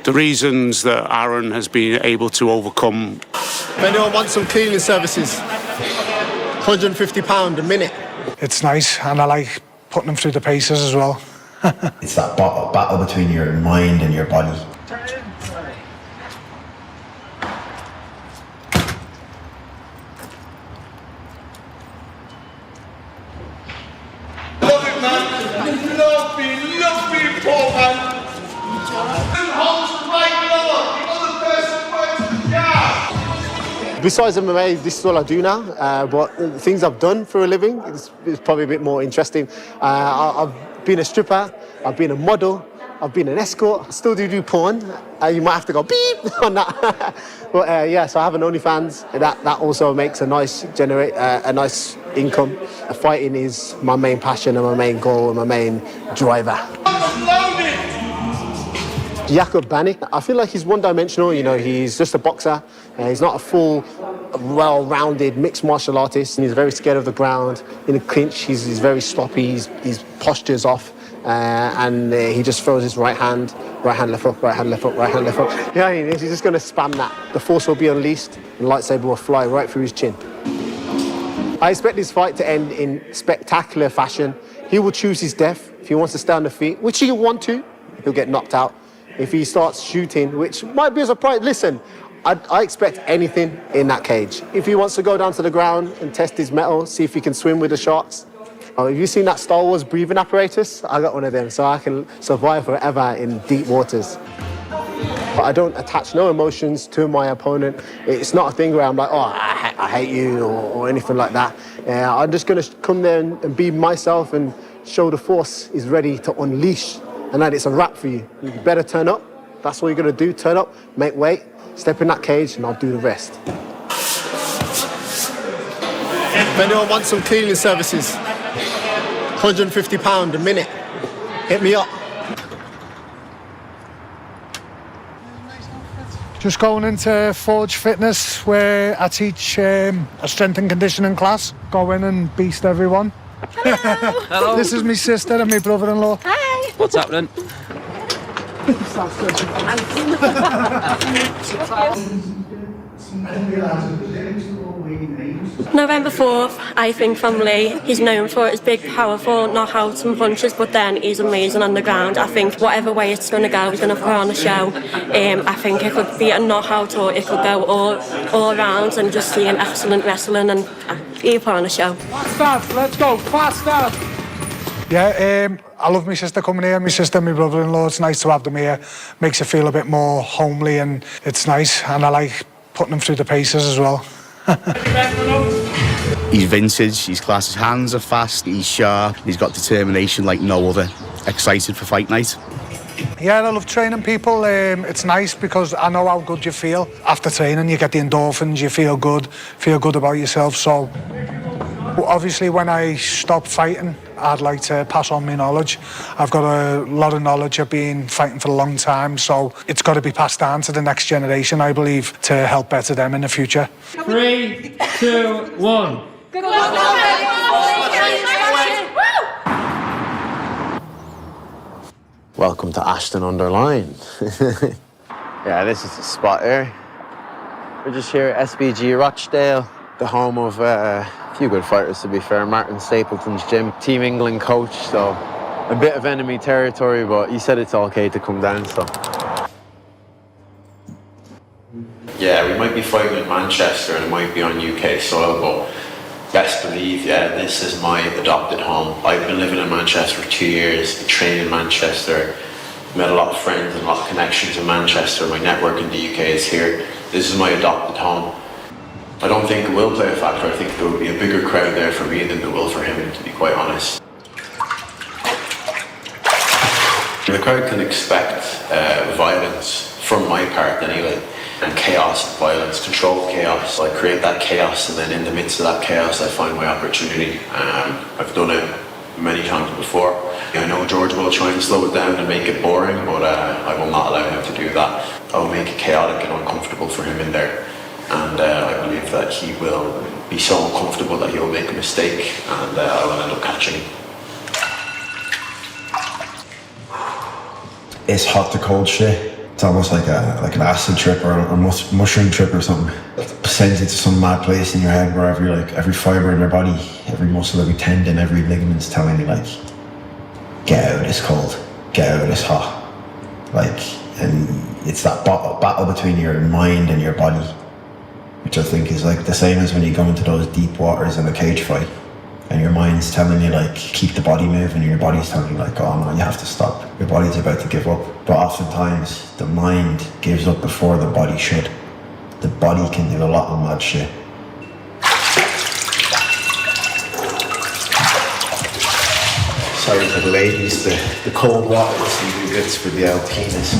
The reasons that Aaron has been able to overcome. If anyone wants some cleaning services, £150 a minute. It's nice, and I like putting them through the paces as well. It's that battle between your mind and your body. Love it, man. Love me, poor man. Besides MMA, this is all I do now, but the things I've done for a living is probably a bit more interesting. I've been a stripper, I've been a model, I've been an escort, I still do porn. You might have to go beep on that. But yeah, so I have an OnlyFans. That also makes a nice income. Fighting is my main passion and my main goal and my main driver. BAHNÍK, I feel like he's one-dimensional, you know, he's just a boxer. He's not a full, well-rounded mixed martial artist. And he's very scared of the ground. In a clinch, he's very sloppy, his posture's off, and he just throws his right hand, left hook, right hand, left hook, right hand, left hook. Yeah, he's just going to spam that. The force will be unleashed, and the lightsaber will fly right through his chin. I expect this fight to end in spectacular fashion. He will choose his death. If he wants to stay on the feet, which he'll want to, he'll get knocked out. If he starts shooting, which might be a surprise, listen, I expect anything in that cage. If he wants to go down to the ground and test his mettle, see if he can swim with the sharks. Have you seen that Star Wars breathing apparatus? I got one of them, so I can survive forever in deep waters. But I don't attach no emotions to my opponent. It's not a thing where I'm like, oh, I hate you or anything like that. I'm just gonna come there and be myself and show the force is ready to unleash. And that it's a wrap for you. You better turn up. That's all you're gonna do, turn up, make weight, step in that cage, and I'll do the rest. If anyone wants some cleaning services, £150 a minute, hit me up. Just going into Forge Fitness, where I teach a strength and conditioning class. Go in and beast everyone. Hello. This is my sister and my brother-in-law. Hi. What's happening? November 4th, I think from Lee, he's known for his big, powerful knockouts and punches, but then he's amazing on the ground. I think whatever way it's going to go, he's going to put on a show. I think it could be a knockout or it could go all rounds and just see an excellent wrestling and he'll put on a show. Faster, let's go, faster! Yeah, I love my sister coming here, my sister and my brother-in-law. It's nice to have them here. Makes it feel a bit more homely and it's nice. And I like putting them through the paces as well. He's vintage, he's class, his hands are fast, he's sharp, he's got determination like no other. Excited for fight night. Yeah, I love training people. It's nice because I know how good you feel. After training, you get the endorphins, you feel good about yourself. So obviously when I stop fighting, I'd like to pass on my knowledge. I've got a lot of knowledge. I've been fighting for a long time, so it's got to be passed down to the next generation, I believe, to help better them in the future. 3, 2, 1. Good luck. Welcome to Ashton Underline. Yeah, this is the spot here. We're just here at SBG Rochdale, the home of a few good fighters, to be fair. Martin Stapleton's gym, Team England coach, so a bit of enemy territory, but he said it's okay to come down, so. Yeah, we might be fighting in Manchester and it might be on UK soil, but best believe, yeah, this is my adopted home. I've been living in Manchester for 2 years, trained in Manchester, met a lot of friends and a lot of connections in Manchester. My network in the UK is here. This is my adopted home. I don't think it will play a factor. I think there will be a bigger crowd there for me than there will for him, to be quite honest. The crowd can expect violence from my part anyway, and chaos and violence, controlled chaos. I create that chaos, and then in the midst of that chaos I find my opportunity. I've done it many times before. I know George will try and slow it down and make it boring, but I will not allow him to do that. I will make it chaotic and uncomfortable for him in there. And I believe that he will be so uncomfortable that he will make a mistake, and I will end up catching him. It's hot to cold shit. It's almost like an acid trip or a mushroom trip or something. It sends you to some mad place in your head where every fibre in your body, every muscle, every tendon, every ligament's telling you like, get out of this cold, get out of this hot. Like, and it's that battle between your mind and your body, which I think is like the same as when you go into those deep waters in a cage fight and your mind's telling you like, keep the body moving, and your body's telling you like, oh no, you have to stop. Your body's about to give up. But oftentimes the mind gives up before the body should. The body can do a lot of mad shit. Sorry for the ladies, the cold water doesn't do good for the penis.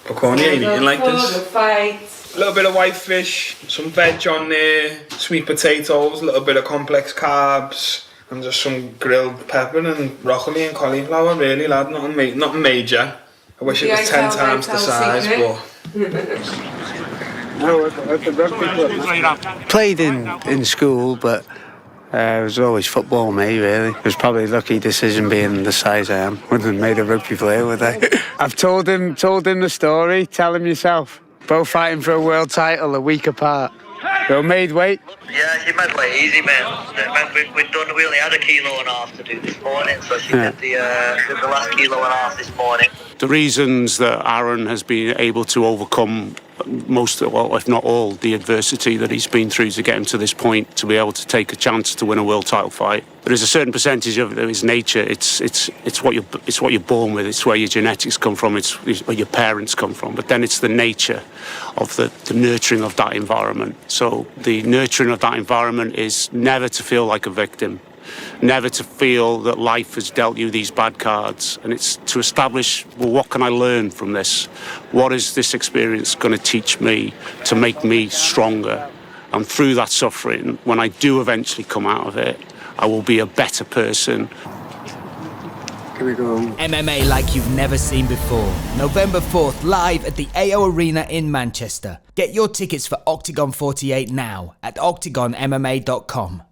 What are you eating like this? A little bit of white fish, some veg on there, sweet potatoes, a little bit of complex carbs, and just some grilled pepper and broccoli and cauliflower, really, lad. Nothing major. I wish it was 10 times the size, but... Played in school, but it was always football, me, really. It was probably a lucky decision being the size I am. Wouldn't have made a rugby player, would I? I've told him the story. Tell him yourself. Both fighting for a world title a week apart. You're made weight. Yeah, she made weight easy, man. We only had 1.5 kilos to do this morning, so she did the last 1.5 kilos this morning. The reasons that Aaron has been able to overcome most, well, if not all, the adversity that he's been through to get him to this point, to be able to take a chance to win a world title fight. There is a certain percentage of his nature. It's what you're born with. It's where your genetics come from. It's where your parents come from. But then it's the nature of the nurturing of that environment. So the nurturing of that environment is never to feel like a victim. Never to feel that life has dealt you these bad cards, and it's to establish, well, what can I learn from this? What is this experience going to teach me to make me stronger? And through that suffering, when I do eventually come out of it, I will be a better person. Can we go? MMA like you've never seen before. November 4th, live at the AO Arena in Manchester. Get your tickets for Octagon 48 now at octagonmma.com.